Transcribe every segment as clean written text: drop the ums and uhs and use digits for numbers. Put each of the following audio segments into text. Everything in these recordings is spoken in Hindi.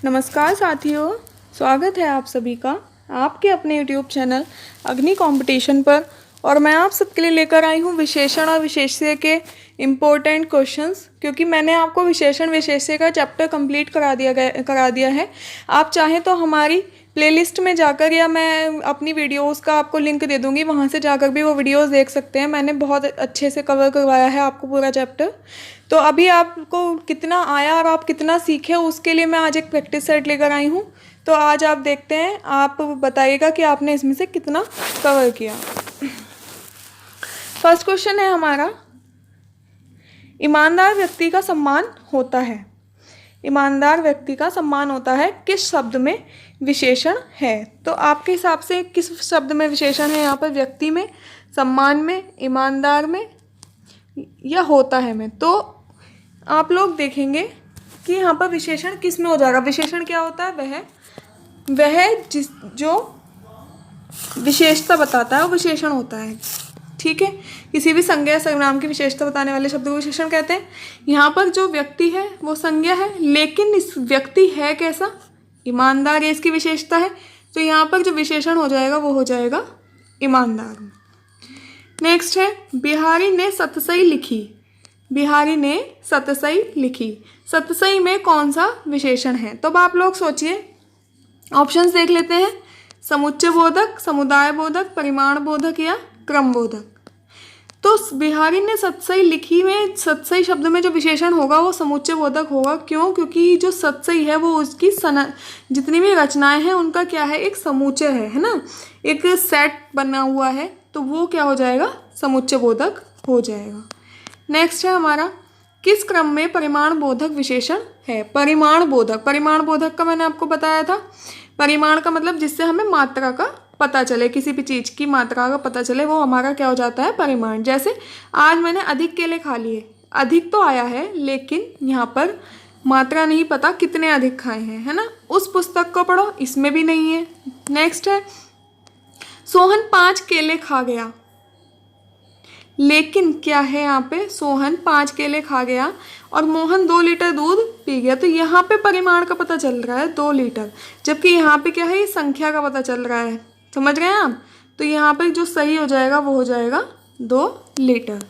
नमस्कार साथियों, स्वागत है आप सभी का आपके अपने यूट्यूब चैनल अग्नि कंपटीशन पर। और मैं आप सबके लिए लेकर आई हूँ विशेषण और विशेष्य के इम्पोर्टेंट क्वेश्चंस, क्योंकि मैंने आपको विशेषण विशेष्य का चैप्टर कंप्लीट करा दिया है। आप चाहें तो हमारी प्लेलिस्ट में जाकर, या मैं अपनी वीडियोस का आपको लिंक दे दूँगी, वहाँ से जाकर भी वो वीडियोस देख सकते हैं। मैंने बहुत अच्छे से कवर करवाया है आपको पूरा चैप्टर। तो अभी आपको कितना आया और आप कितना सीखे, उसके लिए मैं आज एक प्रैक्टिस सेट लेकर आई हूँ। तो आज आप देखते हैं, आप बताइएगा कि आपने इसमें से कितना कवर किया। फर्स्ट क्वेश्चन है हमारा, ईमानदार व्यक्ति का सम्मान होता है। ईमानदार व्यक्ति का सम्मान होता है किस शब्द में विशेषण है? तो आपके हिसाब से किस शब्द में विशेषण है यहाँ पर? व्यक्ति में, सम्मान में, ईमानदार में, या होता है में? तो आप लोग देखेंगे कि यहाँ पर विशेषण किस में हो जाएगा। विशेषण क्या होता है? वह जो विशेषता बताता है वो विशेषण होता है। ठीक है, किसी भी संज्ञा या सर्वनाम की विशेषता बताने वाले शब्द को विशेषण कहते हैं। यहाँ पर जो व्यक्ति है वो संज्ञा है, लेकिन इस व्यक्ति है कैसा? ईमानदार, ये इसकी विशेषता है। तो यहाँ पर जो विशेषण हो जाएगा वो हो जाएगा ईमानदार। नेक्स्ट है, बिहारी ने सतसई लिखी। बिहारी ने सतसई लिखी, सतसई में कौन सा विशेषण है? तो अब आप लोग सोचिए, ऑप्शंस देख लेते हैं। समुच्चय बोधक, समुदाय बोधक, परिमाण बोधक या क्रम बोधक। तो बिहारी ने सतसई लिखी में सतसई शब्द में जो विशेषण होगा वो समुच्चय बोधक होगा। क्यों? क्योंकि जो सतसई है वो उसकी जितनी भी रचनाएं हैं उनका क्या है? एक समुच्चय है ना, एक सेट बना हुआ है। तो वो क्या हो जाएगा? समुच्चय बोधक हो जाएगा। नेक्स्ट है हमारा, किस क्रम में परिमाण बोधक विशेषण है? परिमाण बोधक, परिमाण बोधक का मैंने आपको बताया था। परिमाण का मतलब जिससे हमें मात्रा का पता चले, किसी भी चीज़ की मात्रा का पता चले, वो हमारा क्या हो जाता है? परिमाण। जैसे आज मैंने अधिक केले खा लिए, अधिक तो आया है लेकिन यहाँ पर मात्रा नहीं पता कितने अधिक खाए हैं, है ना। उस पुस्तक को पढ़ो, इसमें भी नहीं है। नेक्स्ट है, सोहन 5 केले खा गया, लेकिन क्या है यहाँ पे? सोहन 5 केले खा गया और मोहन 2 लीटर दूध पी गया। तो यहाँ पे परिमाण का पता चल रहा है 2 लीटर, जबकि यहाँ पे क्या है? ये संख्या का पता चल रहा है। समझ गए आप? तो यहाँ पे जो सही हो जाएगा वो हो जाएगा 2 लीटर,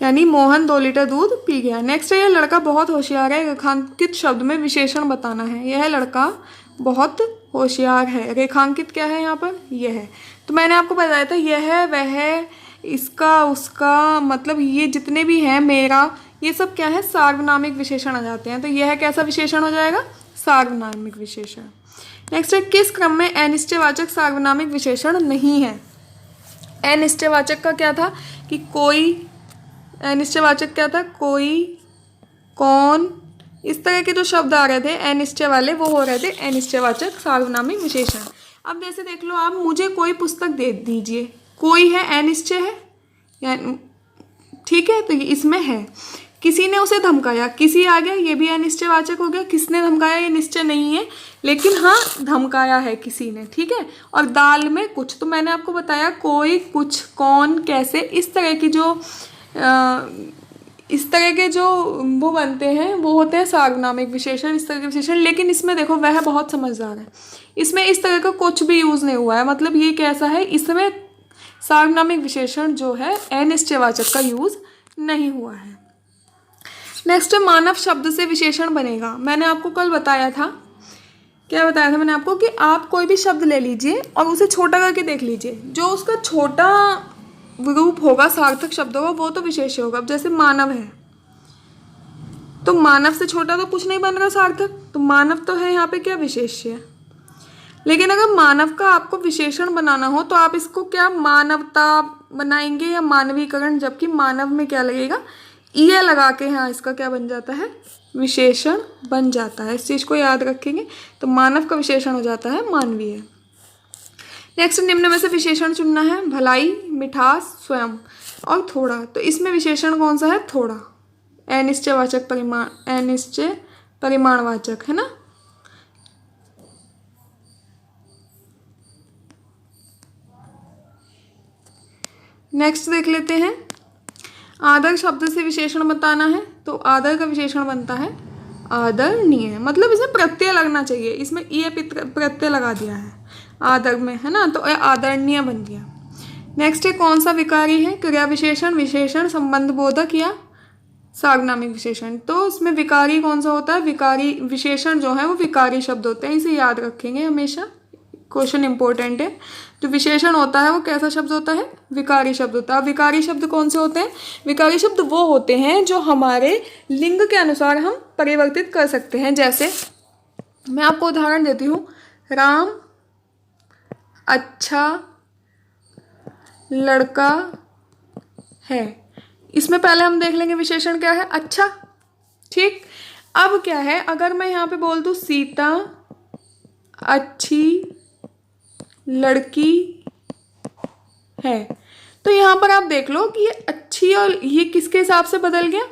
यानी मोहन 2 लीटर दूध पी गया। नेक्स्ट है, यह लड़का बहुत होशियार है। रेखांकित शब्द में विशेषण बताना है। यह लड़का बहुत होशियार है। रेखांकित क्या है यहाँ पर? यह है। तो मैंने आपको बताया था, यह, वह, इसका, उसका, मतलब ये जितने भी हैं, मेरा, ये सब क्या है? सार्वनामिक विशेषण आ जाते हैं। तो यह कैसा विशेषण हो जाएगा? सार्वनामिक विशेषण। नेक्स्ट है, किस क्रम में अनिश्चयवाचक सार्वनामिक विशेषण नहीं है? अनिश्चयवाचक का क्या था कि कोई, अनिश्चयवाचक क्या था? कोई, कौन, इस तरह के जो शब्द आ रहे थे अनिश्चय वाले, वो हो रहे थे अनिश्चयवाचक सार्वनामिक विशेषण। अब जैसे देख लो आप, मुझे कोई पुस्तक दे दीजिए, कोई है, अनिश्चय है, यानी ठीक है, तो इसमें है। किसी ने उसे धमकाया, किसी आ गया, ये भी अनिश्चयवाचक हो गया। किसने धमकाया, ये निश्चय नहीं है, लेकिन हाँ धमकाया है किसी ने, ठीक है। और दाल में कुछ, तो मैंने आपको बताया कोई, कुछ, कौन, कैसे, इस तरह की जो इस तरह के जो वो बनते हैं वो होते हैं सार्वनामिक विशेषण, इस तरह के विशेषण। लेकिन इसमें देखो, वह बहुत समझदार है, इसमें इस तरह का कुछ भी यूज़ नहीं हुआ है। मतलब ये कैसा है? इसमें सार्वनामिक विशेषण जो है अनिश्चयवाचक का यूज़ नहीं हुआ है। नेक्स्ट, मानव शब्द से विशेषण बनेगा। मैंने आपको कल बताया था, क्या बताया था मैंने आपको? कि आप कोई भी शब्द ले लीजिए और उसे छोटा करके देख लीजिए, जो उसका छोटा रूप होगा सार्थक शब्द होगा वो तो विशेष्य होगा। अब जैसे मानव है, तो मानव से छोटा तो कुछ नहीं बन रहा सार्थक, तो मानव तो है यहाँ पे क्या? विशेष्य। लेकिन अगर मानव का आपको विशेषण बनाना हो तो आप इसको क्या मानवता बनाएंगे या मानवीकरण, जबकि मानव में क्या लगेगा? ईय लगा के, हाँ इसका क्या बन जाता है? विशेषण बन जाता है। इस चीज़ को याद रखेंगे। तो मानव का विशेषण हो जाता है मानवीय। नेक्स्ट, निम्न में से विशेषण चुनना है। भलाई, मिठास, स्वयं और थोड़ा। तो इसमें विशेषण कौन सा है? थोड़ा। अनिश्चयवाचक परिमाण, अनिश्चय परिमाणवाचक है ना। नेक्स्ट देख लेते हैं, आदर शब्द से विशेषण बताना है। तो आदर का विशेषण बनता है आदरणीय, मतलब इसमें प्रत्यय लगना चाहिए, इसमें ये प्रत्यय लगा दिया है आदर में, है ना, तो आदरणीय बन गया। नेक्स्ट है कौन सा विकारी है, क्रिया विशेषण, विशेषण, संबंध बोधक या सार्वनामिक विशेषण। तो इसमें विकारी कौन सा होता है, विकारी विशेषण जो है वो विकारी शब्द होते हैं, इसे याद रखेंगे हमेशा, क्वेश्चन इंपॉर्टेंट है। जो विशेषण होता है वो कैसा शब्द होता है, विकारी शब्द होता है। विकारी शब्द कौन से होते हैं, विकारी शब्द वो होते हैं जो हमारे लिंग के अनुसार हम परिवर्तित कर सकते हैं। जैसे मैं आपको उदाहरण देती हूँ, राम अच्छा लड़का है, इसमें पहले हम देख लेंगे विशेषण क्या है, अच्छा, ठीक। अब क्या है, अगर मैं यहाँ पे बोल दूँ सीता अच्छी लड़की है, तो यहाँ पर आप देख लो कि ये अच्छी और ये किसके हिसाब से बदल गया,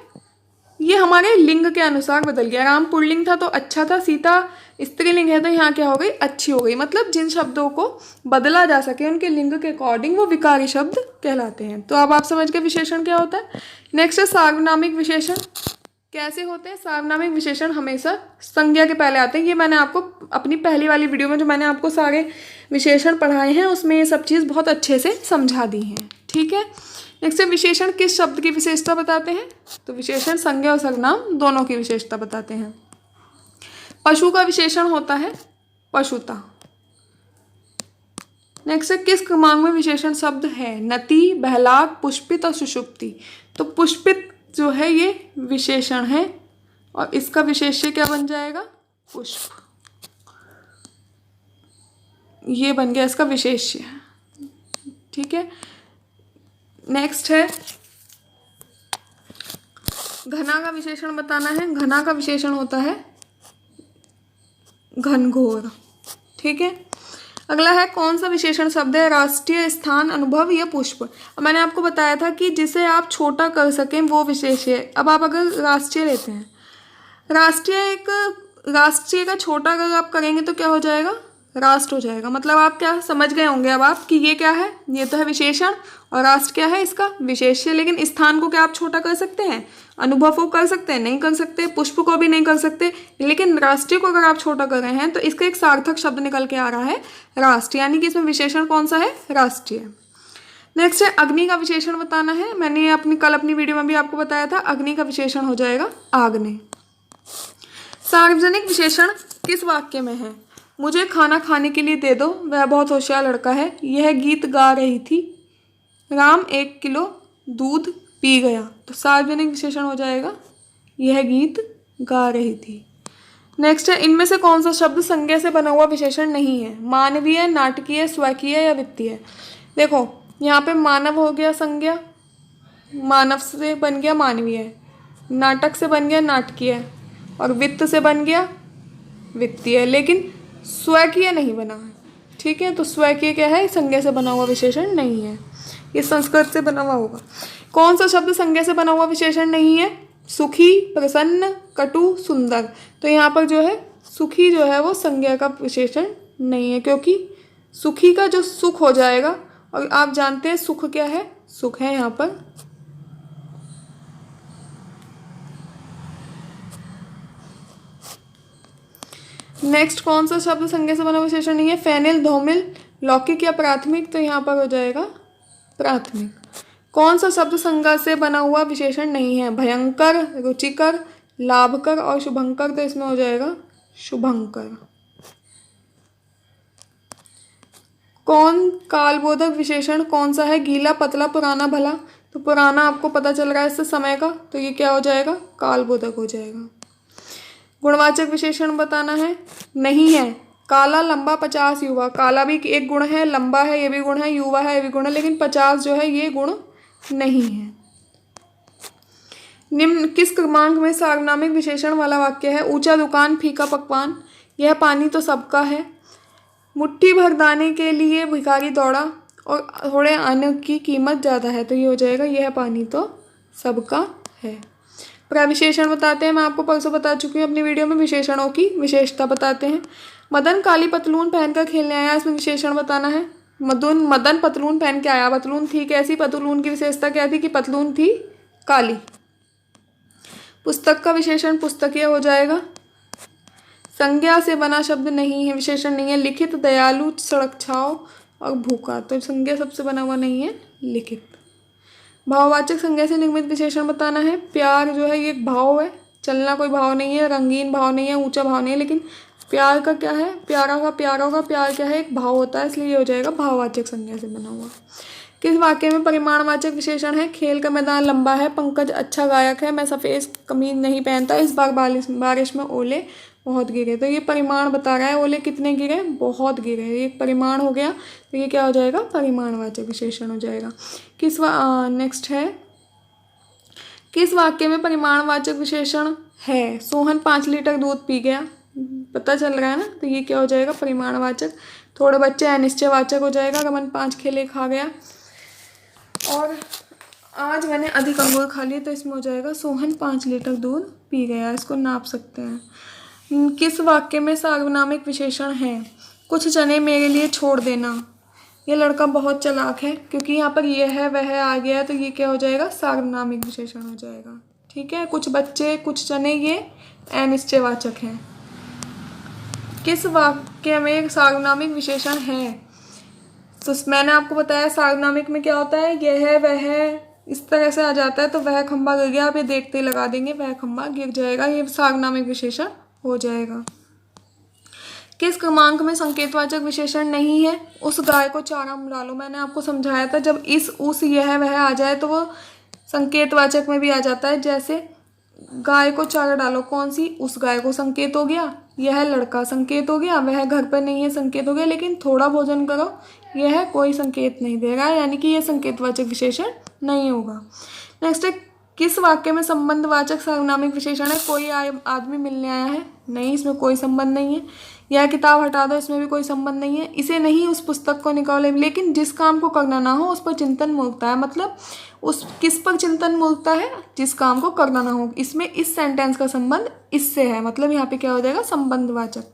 ये हमारे लिंग के अनुसार बदल गया। राम पुल्लिंग था तो अच्छा था, सीता स्त्रीलिंग है तो यहाँ क्या हो गई, अच्छी हो गई। मतलब जिन शब्दों को बदला जा सके उनके लिंग के अकॉर्डिंग वो विकारी शब्द कहलाते हैं। तो अब आप समझ गए विशेषण क्या होता है। नेक्स्ट है सार्वनामिक विशेषण। कैसे होते हैं सार्वनामिक विशेषण, हमेशा संज्ञा के पहले आते हैं। ये मैंने आपको अपनी पहली वाली वीडियो में जो मैंने आपको सारे विशेषण पढ़ाए हैं उसमें ये सब चीज़ बहुत अच्छे से समझा दी हैं, ठीक है। नेक्स्ट है विशेषण किस शब्द की विशेषता बताते हैं, तो विशेषण संज्ञा और सर्वनाम दोनों की विशेषता बताते हैं। पशु का विशेषण होता है पशुता। नेक्स्ट है किस क्रमांक में विशेषण शब्द है, नति, बहलाक, पुष्पित और सुषुप्ति। तो पुष्पित जो है ये विशेषण है और इसका विशेष्य क्या बन जाएगा, पुष्प, ये बन गया इसका विशेष्य, ठीक है। नेक्स्ट है घना का विशेषण बताना है। घना का विशेषण होता है घनघोर, ठीक है। अगला है कौन सा विशेषण शब्द है, राष्ट्रीय, स्थान, अनुभव या पुष्प। मैंने आपको बताया था कि जिसे आप छोटा कर सकें वो विशेष है। अब आप अगर राष्ट्रीय लेते हैं, राष्ट्रीय का छोटा अगर आप करेंगे तो क्या हो जाएगा, राष्ट्र हो जाएगा। मतलब आप क्या समझ गए होंगे अब आप कि ये क्या है, ये तो है विशेषण और राष्ट्र क्या है इसका विशेष्य। लेकिन स्थान को क्या आप छोटा कर सकते हैं, अनुभव को कर सकते हैं, नहीं कर सकते, पुष्प को भी नहीं कर सकते। लेकिन राष्ट्रीय को अगर आप छोटा कर रहे हैं तो इसका एक सार्थक शब्द निकल के आ रहा है राष्ट्र, यानी कि इसमें विशेषण कौन सा है, राष्ट्रीय। नेक्स्ट है अग्नि का विशेषण बताना है। मैंने कल अपनी वीडियो में भी आपको बताया था, अग्नि का विशेषण हो जाएगा आग्नेय। सार्वजनिक विशेषण किस वाक्य में है, मुझे खाना खाने के लिए दे दो, वह बहुत होशियार लड़का है, यह गीत गा रही थी, राम 1 किलो दूध पी गया। तो सार्वजनिक विशेषण हो जाएगा यह गीत गा रही थी। नेक्स्ट है इनमें से कौन सा शब्द संज्ञा से बना हुआ विशेषण नहीं है, मानवीय, नाटकीय, स्वकीय या वित्तीय। देखो यहाँ पे मानव हो गया संज्ञा, मानव से बन गया मानवीय, नाटक से बन गया नाटकीय और वित्त से बन गया वित्तीय, लेकिन स्वकीय नहीं बना है, ठीक है। तो स्वकीय क्या है, संज्ञा से बना हुआ विशेषण नहीं है, ये संस्कृत से बना हुआ होगा। कौन सा शब्द संज्ञा से बना हुआ विशेषण नहीं है, सुखी, प्रसन्न, कटु, सुंदर। तो यहाँ पर जो है सुखी जो है वो संज्ञा का विशेषण नहीं है, क्योंकि सुखी का जो सुख हो जाएगा, और आप जानते हैं सुख क्या है, सुख है यहाँ पर नेक्स्ट कौन सा शब्द संज्ञा से बना विशेषण नहीं है, फेनिल, धौमिल, लौकिक या प्राथमिक। तो यहाँ पर हो जाएगा प्राथमिक। कौन सा शब्द संज्ञा से बना हुआ विशेषण नहीं है, भयंकर, रुचिकर, लाभकर और शुभंकर। तो इसमें हो जाएगा शुभंकर। कौन कालबोधक विशेषण कौन सा है, गीला, पतला, पुराना, भला। तो पुराना आपको पता चल रहा है इससे समय का, तो ये क्या हो जाएगा, कालबोधक हो जाएगा। गुणवाचक विशेषण बताना है, नहीं है, काला, लंबा, 50, युवा। काला भी एक गुण है, लंबा है ये भी गुण है, युवा है ये भी गुण है, लेकिन 50 जो है ये गुण नहीं है। निम्न किस क्रमांक में सार्वनामिक विशेषण वाला वाक्य है, ऊंचा दुकान, फीका पकवान, यह पानी तो सबका है, मुट्ठी भर दाने के लिए भिखारी दौड़ा और थोड़े अन्न की कीमत ज़्यादा है। तो ये हो जाएगा यह पानी तो सबका है। प्रविशेषण बताते हैं, मैं आपको परसों बता चुकी हूँ अपनी वीडियो में, विशेषणों की विशेषता बताते हैं। मदन काली पतलून पहनकर खेलने आया, इसमें विशेषण बताना है। मदन पतलून पहन के आया, पतलून थी कैसी, पतलून की विशेषता क्या थी कि पतलून थी काली। पुस्तक का विशेषण पुस्तकीय हो जाएगा। संज्ञा से बना शब्द नहीं है, विशेषण नहीं है। लिखित, दयालु, सड़क छाव और भूखा, तो संज्ञा सबसे बना हुआ नहीं है, लिखित। भाववाचक संज्ञा से निर्मित विशेषण बताना है। प्यार जो है ये एक भाव है, चलना कोई भाव नहीं है, रंगीन भाव नहीं है, ऊंचा भाव नहीं है, लेकिन प्यार का क्या है, प्यारा का प्यारों का प्यार क्या है, एक भाव होता है, इसलिए ये हो जाएगा भाववाचक संज्ञा से बना हुआ। किस वाक्य में परिमाणवाचक विशेषण है? खेल का मैदान लंबा है, पंकज अच्छा गायक है, मैं सफ़ेद कमीज नहीं पहनता, इस बार बारिश में ओले बहुत गिरे। तो ये परिमाण बता रहा है, ओले कितने गिरे, बहुत गिरे, ये परिमाण हो गया, तो ये क्या हो जाएगा, परिमाणवाचक विशेषण हो जाएगा। नेक्स्ट है, किस वाक्य में परिमाणवाचक विशेषण है? सोहन 5 लीटर दूध पी गया, पता चल रहा है ना, तो ये क्या हो जाएगा, परिमाणवाचक। थोड़े बच्चे अनिश्चयवाचक हो जाएगा, रमन 5 केले खा गया, और आज मैंने अधिक अंगूर खा लिए, तो इसमें हो जाएगा सोहन 5 लीटर दूध पी गया, इसको नाप सकते हैं। किस वाक्य में सार्वनामिक विशेषण है? कुछ चने मेरे लिए छोड़ देना, ये लड़का बहुत चालाक है, क्योंकि यहाँ पर ये है वह आ गया है, तो ये क्या हो जाएगा, सार्वनामिक विशेषण हो जाएगा। ठीक है, कुछ बच्चे, कुछ चने, ये अनिश्चयवाचक हैं। किस वाक्य में सार्वनामिक विशेषण है? तो मैंने आपको बताया सार्वनामिक में क्या होता है, यह है वह है, इस तरह से आ जाता है, तो वह खंभा गिर गया, आप ये देखते ही लगा देंगे, वह खंभा गिर जाएगा, ये सार्वनामिक विशेषण हो जाएगा। किस क्रमांक में संकेतवाचक विशेषण नहीं है? उस गाय को चारा डालो, मैंने आपको समझाया था, जब इस, उस, यह वह आ जाए तो वो संकेतवाचक में भी आ जाता है। जैसे गाय को चारा डालो, कौन सी, उस गाय को संकेत हो गया, यह लड़का संकेत हो गया, वह घर पर नहीं है संकेत हो गया, लेकिन थोड़ा भोजन करो, यह कोई संकेत नहीं दे रहा है, यानी कि यह संकेतवाचक विशेषण नहीं होगा। नेक्स्ट है, किस वाक्य में संबंधवाचक सार्वनामिक विशेषण है? कोई आदमी मिलने आया है, नहीं, इसमें कोई संबंध नहीं है। यह किताब हटा दो, इसमें भी कोई संबंध नहीं है। इसे नहीं, उस पुस्तक को निकाले, लेकिन जिस काम को करना ना हो उस पर चिंतन मूलता है, मतलब उस किस पर चिंतन मूलता है, जिस काम को करना ना हो। इसमें इस सेंटेंस का संबंध इससे है, मतलब यहाँ पे क्या हो जाएगा, संबंधवाचक।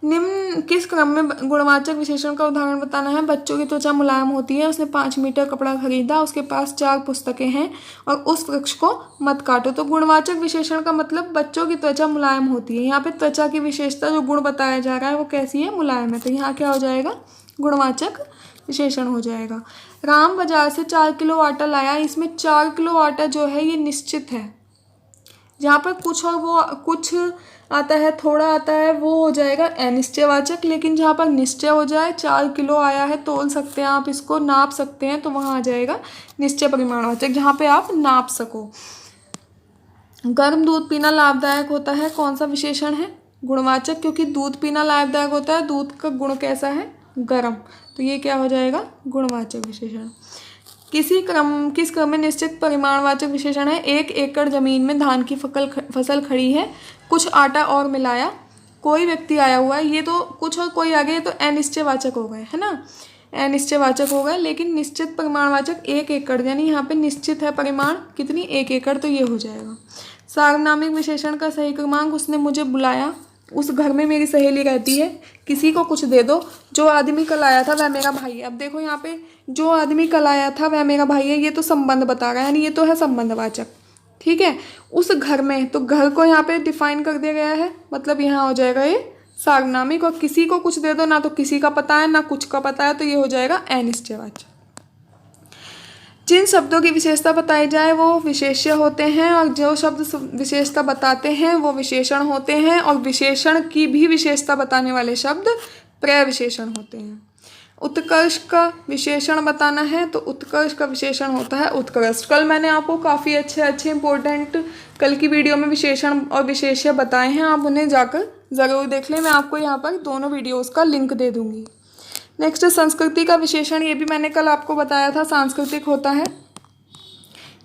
निम्न किस क्रम में गुणवाचक विशेषण का उदाहरण बताना है? बच्चों की त्वचा मुलायम होती है, उसने 5 मीटर कपड़ा खरीदा, उसके पास 4 पुस्तकें हैं और उस वृक्ष को मत काटो। तो गुणवाचक विशेषण का मतलब बच्चों की त्वचा मुलायम होती है। यहाँ पे त्वचा की विशेषता जो गुण बताया जा रहा है वो कैसी है, मुलायम है, तो यहाँ क्या हो जाएगा, गुणवाचक विशेषण हो जाएगा। राम बाजार से 4 किलो आटा लाया, इसमें 4 किलो आटा जो है ये निश्चित है। जहाँ पर कुछ और वो कुछ आता है, थोड़ा आता है, वो हो जाएगा अनिश्चयवाचक। लेकिन जहाँ पर निश्चय हो जाए, 4 किलो आया है, तोल सकते हैं आप, इसको नाप सकते हैं, तो वहाँ आ जाएगा निश्चय परिमाणवाचक, जहाँ पे आप नाप सको। गर्म दूध पीना लाभदायक होता है, कौन सा विशेषण है, गुणवाचक, क्योंकि दूध पीना लाभदायक होता है, दूध का गुण कैसा है, गर्म, तो ये क्या हो जाएगा, गुणवाचक विशेषण। किस क्रम में निश्चित परिमाणवाचक विशेषण है? 1 एकड़ जमीन में धान की फसल खड़ी है, कुछ आटा और मिलाया, कोई व्यक्ति आया हुआ है, ये तो कुछ और कोई आ गए, तो अनिश्चयवाचक हो गए, है ना, अनिश्चयवाचक हो गए। लेकिन निश्चित परिमाणवाचक 1 एकड़, यानी यहाँ पे निश्चित है परिमाण कितनी, 1 एकड़, तो ये हो जाएगा। सार्वनामिक विशेषण का सही क्रमांक, उसने मुझे बुलाया, उस घर में मेरी सहेली रहती है, किसी को कुछ दे दो, जो आदमी कल आया था वह मेरा भाई है। अब देखो यहाँ पे जो आदमी कल आया था वह मेरा भाई है, ये तो संबंध बता रहा है, यानी ये तो है संबंधवाचक। ठीक है, उस घर में, तो घर को यहाँ पे डिफाइन कर दिया गया है, मतलब यहाँ हो जाएगा ये सार्वनामिक। और किसी को कुछ दे दो, ना तो किसी का पता है ना कुछ का पता है, तो ये हो जाएगा अनिश्चयवाचक। जिन शब्दों की विशेषता बताई जाए वो विशेष्य होते हैं, और जो शब्द विशेषता बताते हैं वो विशेषण होते हैं, और विशेषण की भी विशेषता बताने वाले शब्द प्रविशेषण होते हैं। उत्कर्ष का विशेषण बताना है, तो उत्कर्ष का विशेषण होता है उत्कृष्ट। कल मैंने आपको काफ़ी अच्छे इंपॉर्टेंट कल की वीडियो में विशेषण और विशेष्य बताए हैं, आप उन्हें जाकर ज़रूर देख लें, मैं आपको यहाँ पर दोनों वीडियोज़ का लिंक दे दूँगी। नेक्स्ट संस्कृति का विशेषण, ये भी मैंने कल आपको बताया था, सांस्कृतिक होता है।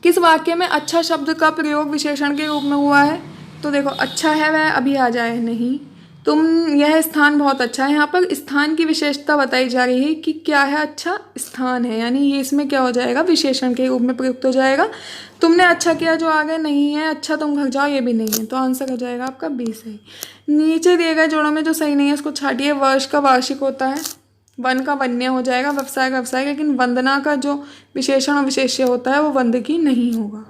किस वाक्य में अच्छा शब्द का प्रयोग विशेषण के रूप में हुआ है? तो देखो, अच्छा है वह अभी आ जाए, नहीं, तुम, यह स्थान बहुत अच्छा है, यहाँ पर स्थान की विशेषता बताई जा रही है कि क्या है, अच्छा स्थान है, यानी ये इसमें क्या हो जाएगा, विशेषण के रूप में प्रयुक्त हो जाएगा। तुमने अच्छा किया जो आगे नहीं है, अच्छा तुम घर जाओ, ये भी नहीं है, तो आंसर हो जाएगा आपका बी सही। नीचे दिए गए जोड़ों में जो सही नहीं है उसको छाटिए। वर्ष का वार्षिक होता है, वन का वन्य हो जाएगा, व्यवसाय का व्यवसाय, लेकिन वंदना का जो विशेषण और विशेष्य होता है वो वंदकी नहीं होगा।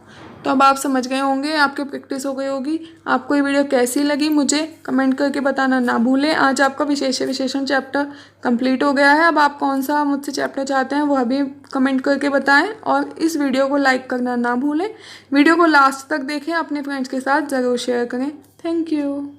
तो अब आप समझ गए होंगे, आपकी प्रैक्टिस हो गई होगी। आपको ये वीडियो कैसी लगी मुझे कमेंट करके बताना ना भूलें। आज आपका विशेष विशेषण चैप्टर कंप्लीट हो गया है। अब आप कौन सा मुझसे चैप्टर चाहते हैं वह भी कमेंट करके बताएं और इस वीडियो को लाइक करना ना भूलें। वीडियो को लास्ट तक देखें, अपने फ्रेंड्स के साथ ज़रूर शेयर करें। Thank you.